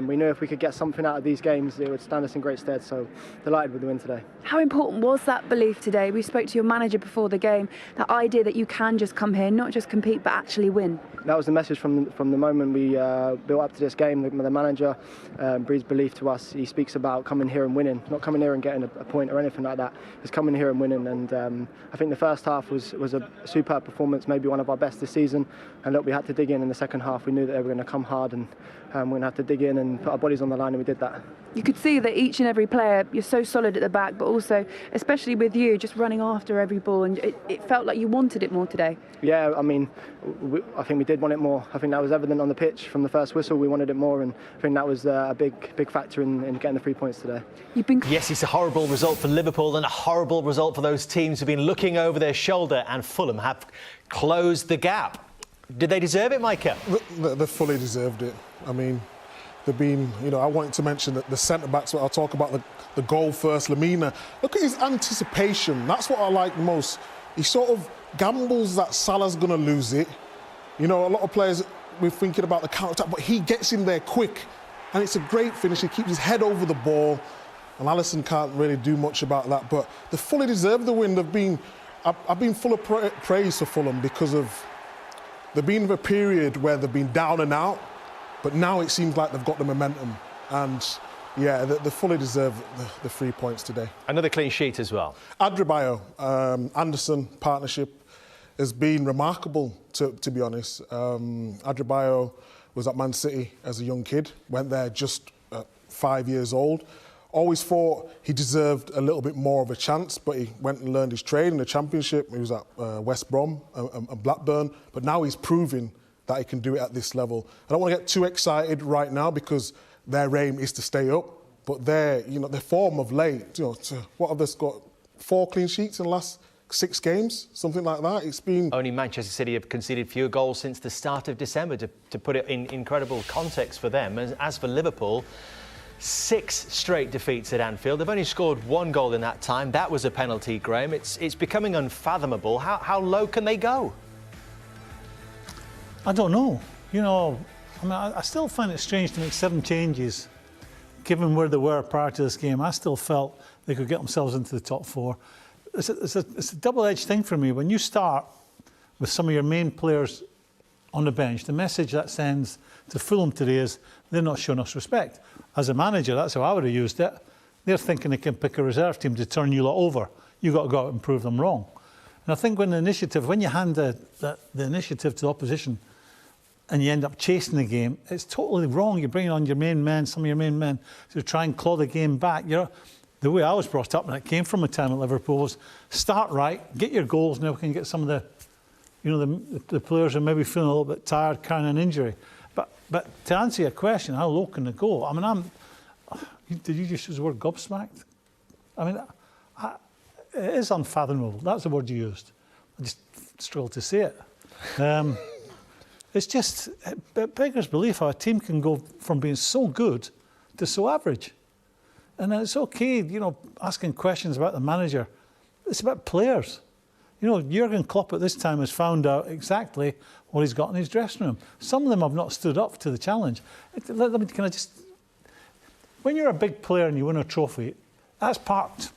We knew if we could get something out of these games, it would stand us in great stead. So delighted with the win today. How important was that belief today? We spoke to your manager before the game, that idea that you can just come here, not just compete, but actually win. That was the message from the moment we built up to this game. The manager breathes belief to us. He speaks about coming here and winning, not coming here and getting a point or anything like that. It's coming here and winning. And I think the first half was a superb performance, maybe one of our best this season. And look, we had to dig in the second half. We knew that they were going to come hard, and we're going to have to dig in and put our bodies on the line, and we did that. You could see that each and every player, you're so solid at the back, but also, especially with you, just running after every ball, and it felt like you wanted it more today. Yeah, I mean, I think we did want it more. I think that was evident on the pitch from the first whistle. We wanted it more, and I think that was a big factor in getting the 3 points today. Yes, it's a horrible result for Liverpool and a horrible result for those teams who've been looking over their shoulder, and Fulham have closed the gap. Did they deserve it, Micah? They fully deserved it. I mean, they've been, I wanted to mention that the centre-backs, I'll talk about the goal first, Lamina. Look at his anticipation. That's what I like most. He sort of gambles that Salah's going to lose it. A lot of players, we're thinking about the counter-attack, but he gets in there quick. And it's a great finish. He keeps his head over the ball. And Alisson can't really do much about that. But they fully deserve the win. I've been full of praise for Fulham because they've been in a period where they've been down and out. But now it seems like they've got the momentum. And, yeah, they fully deserve the 3 points today. Another clean sheet as well. Adebayo, Anderson partnership has been remarkable, to be honest. Adebayo was at Man City as a young kid, went there just 5 years old. Always thought he deserved a little bit more of a chance, but he went and learned his trade in the Championship. He was at West Brom and Blackburn, but now he's proving that he can do it at this level. I don't want to get too excited right now because their aim is to stay up, but their form of late, what have they got? 4 clean sheets in the last 6 games, something like that. It's been... Only Manchester City have conceded fewer goals since the start of December, to put it in incredible context for them. As for Liverpool, 6 straight defeats at Anfield. They've only scored 1 goal in that time. That was a penalty, Graham. It's becoming unfathomable. How low can they go? I don't know. I still find it strange to make 7 changes, given where they were prior to this game. I still felt they could get themselves into the top 4. It's a double-edged thing for me. When you start with some of your main players on the bench, the message that sends to Fulham today is they're not showing us respect. As a manager, that's how I would have used it. They're thinking they can pick a reserve team to turn you lot over. You've got to go out and prove them wrong. And I think when you hand the initiative to the opposition and you end up chasing the game, it's totally wrong. You're bringing on your main men, some of your main men, to try and claw the game back. The way I was brought up, and it came from a time at Liverpool, was start right, get your goals, now we can get some of the players who are maybe feeling a little bit tired, carrying an injury. But to answer your question, how low can it go? I mean, did you just use the word gobsmacked? I mean, it is unfathomable. That's the word you used. I just struggled to say it. It's just, it beggars belief how a team can go from being so good to so average. And it's okay, asking questions about the manager. It's about players. Jurgen Klopp at this time has found out exactly what he's got in his dressing room. Some of them have not stood up to the challenge. When you're a big player and you win a trophy, that's parked.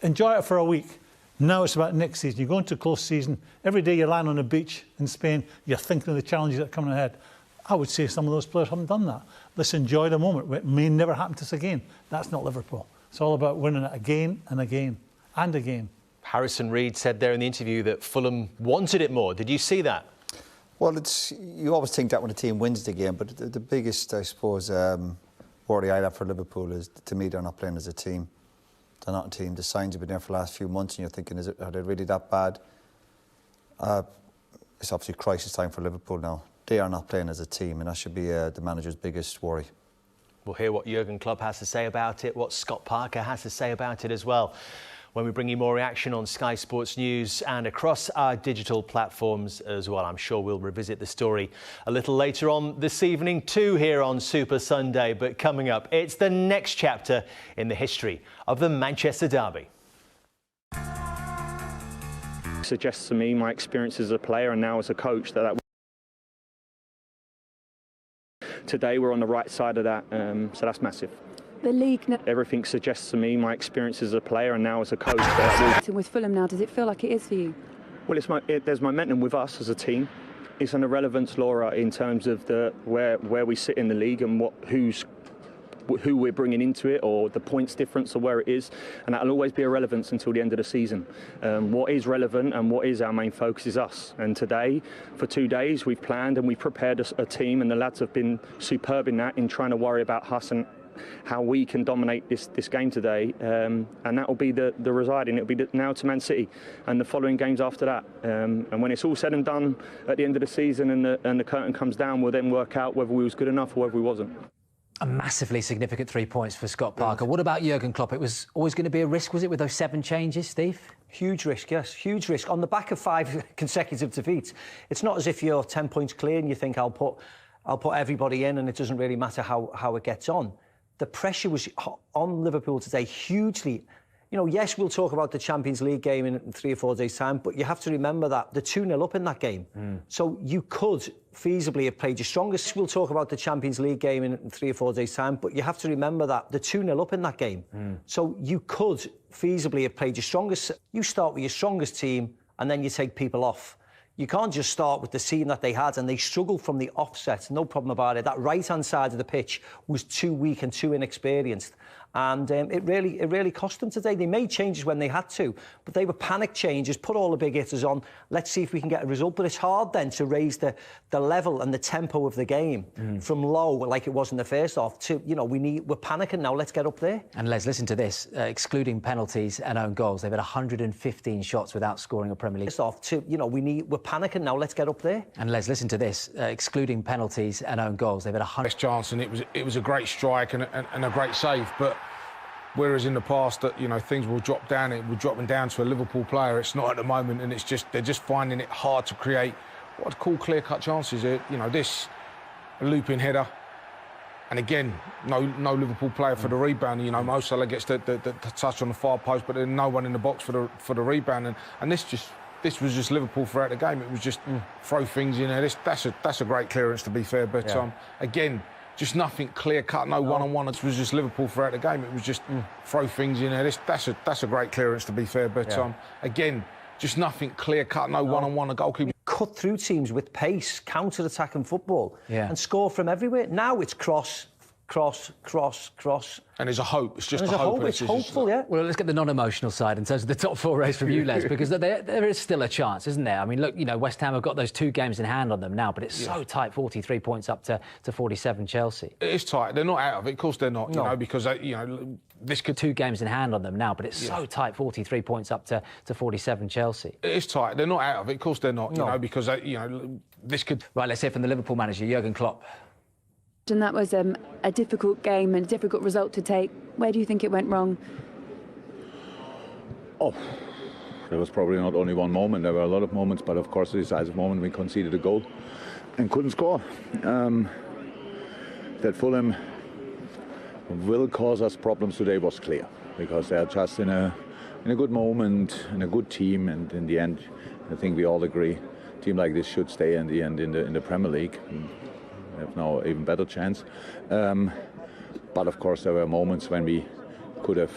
Enjoy it for a week. Now it's about next season. You go into a close season. Every day you land on a beach in Spain, you're thinking of the challenges that are coming ahead. I would say some of those players haven't done that. Let's enjoy the moment. It may never happen to us again. That's not Liverpool. It's all about winning it again and again and again. Harrison Reed said there in the interview that Fulham wanted it more. Did you see that? Well, you always think that when a team wins the game, but the biggest, I suppose, worry I have for Liverpool is, to me, they're not playing as a team. They're not a team. The signs have been there for the last few months, and you're thinking, are they really that bad? It's obviously crisis time for Liverpool now. They are not playing as a team, and that should be the manager's biggest worry. We'll hear what Jurgen Klopp has to say about it, what Scott Parker has to say about it as well, when we bring you more reaction on Sky Sports News and across our digital platforms as well. I'm sure we'll revisit the story a little later on this evening too here on Super Sunday. But coming up, it's the next chapter in the history of the Manchester derby. Suggests to me, my experience as a player and now as a coach, that today we're on the right side of that, so that's massive. The league. Everything suggests to me my experience as a player and now as a coach. That With Fulham now, does it feel like it is for you? well, there's momentum with us as a team. It's an irrelevance, Laura, in terms of where we sit in the league and who we're bringing into it, or the points difference, or where it is, and that'll always be irrelevance until the end of the season. What is relevant and what is our main focus is us. And today, for 2 days, we've planned and we've prepared a team, and the lads have been superb in that, in trying to worry about us and how we can dominate this game today, and that will be the residing. It'll be now to Man City and the following games after that. And when it's all said and done at the end of the season and the curtain comes down, we'll then work out whether we was good enough or whether we wasn't. A massively significant 3 points for Scott Parker. What about Jurgen Klopp? It was always going to be a risk, was it, with those 7 changes, Steve? Huge risk, yes, huge risk. On the back of 5 consecutive defeats, it's not as if you're 10 points clear and you think I'll put everybody in and it doesn't really matter how it gets on. The pressure was on Liverpool today hugely. You know, yes, we'll talk about the Champions League game in 3 or 4 days' time, but you have to remember that they're 2-0 up in that game. So you could feasibly have played your strongest. We'll talk about the Champions League game in 3 or 4 days' time, but you have to remember that they're 2-0 up in that game. So you could feasibly have played your strongest. You start with your strongest team and then you take people off. You can't just start with the team that they had, and they struggled from the offset, no problem about it. That right-hand side of the pitch was too weak and too inexperienced. And it really cost them today. They made changes when they had to, but they were panic changes, put all the big hitters on, let's see if we can get a result. But it's hard then to raise the level and the tempo of the game from low, like it was in the first half, to, you know, we're panicking now, let's get up there. And Les, listen to this, excluding penalties and own goals, they've had 115 shots without scoring a Premier League. First off, to, you know, we're panicking now, let's get up there. And Les, listen to this, excluding penalties and own goals, they've had 100... Best chance, and it was a great strike and a great save, but whereas in the past, that, you know, things will drop down, it will drop down to a Liverpool player. It's not at the moment, and it's just they're just finding it hard to create what I'd call clear-cut chances. You know, this a looping header, and again, no Liverpool player for the rebound. You know, Mo Salah gets the touch on the far post, but then no one in the box for the rebound, and this was just Liverpool throughout the game. It was just throw things in there. That's a great clearance, to be fair, but again, just nothing clear-cut, no one-on-one. It was just Liverpool throughout the game. It was just throw things in there. That's a great clearance, to be fair, but again, just nothing clear-cut, no one-on-one. A goalkeeper cut through teams with pace, counter-attacking football, and score from everywhere. Now it's cross. And there's a hope. It's just a hope. It's hopeful, yeah. Well, let's get the non-emotional side in terms of the top 4 race from you, Les, because there is still a chance, isn't there? I mean, look, you know, West Ham have got those 2 games in hand on them now, but it's so tight, 43 points up to 47 Chelsea. It's tight. They're not out of it. Of course they're not, you know, because, you know, this could... 2 games in hand on them now, but it's so tight, 43 points up to 47 Chelsea. It's tight. They're not out of it. Of course they're not, you know, because, you know, this could... Right, let's hear from the Liverpool manager, Jurgen Klopp. And that was a difficult game and a difficult result to take. Where do you think it went wrong? Oh, there was probably not only one moment. There were a lot of moments, but of course the decisive moment we conceded a goal and couldn't score. That Fulham will cause us problems today was clear, because they're just in a good moment, in a good team, and in the end, I think we all agree, a team like this should stay in the end in the Premier League. Have now an even better chance, but of course there were moments when we could have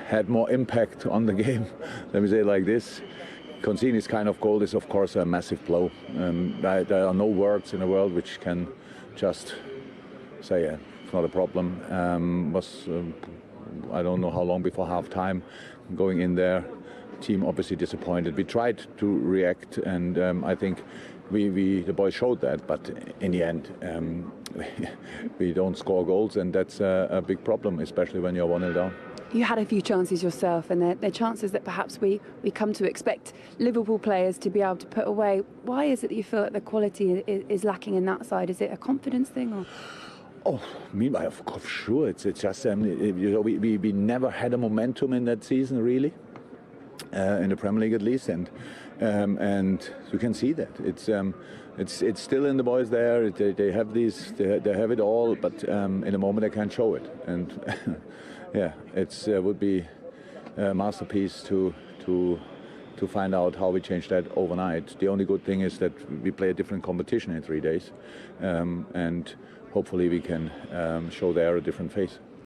had more impact on the game. Let me say it like this: conceding this kind of goal is of course a massive blow. There are no words in the world which can just say it's not a problem. I don't know how long before half time, going in there, team obviously disappointed. We tried to react, and I think the boys showed that, but in the end we don't score goals, and that's a big problem, especially when you're 1-0 down. You had a few chances yourself, and they're chances that perhaps we come to expect Liverpool players to be able to put away. Why is it that you feel that the quality is lacking in that side? Is it a confidence thing, or...? Oh, meanwhile, of course, sure. It's just you know, we never had a momentum in that season, really, in the Premier League at least, and you can see that it's still in the boys there. They have they have it all, but in a moment they can't show it, and yeah, it would be a masterpiece to to find out how we change that overnight. The only good thing is that we play a different competition in 3 days, and hopefully we can show there a different face.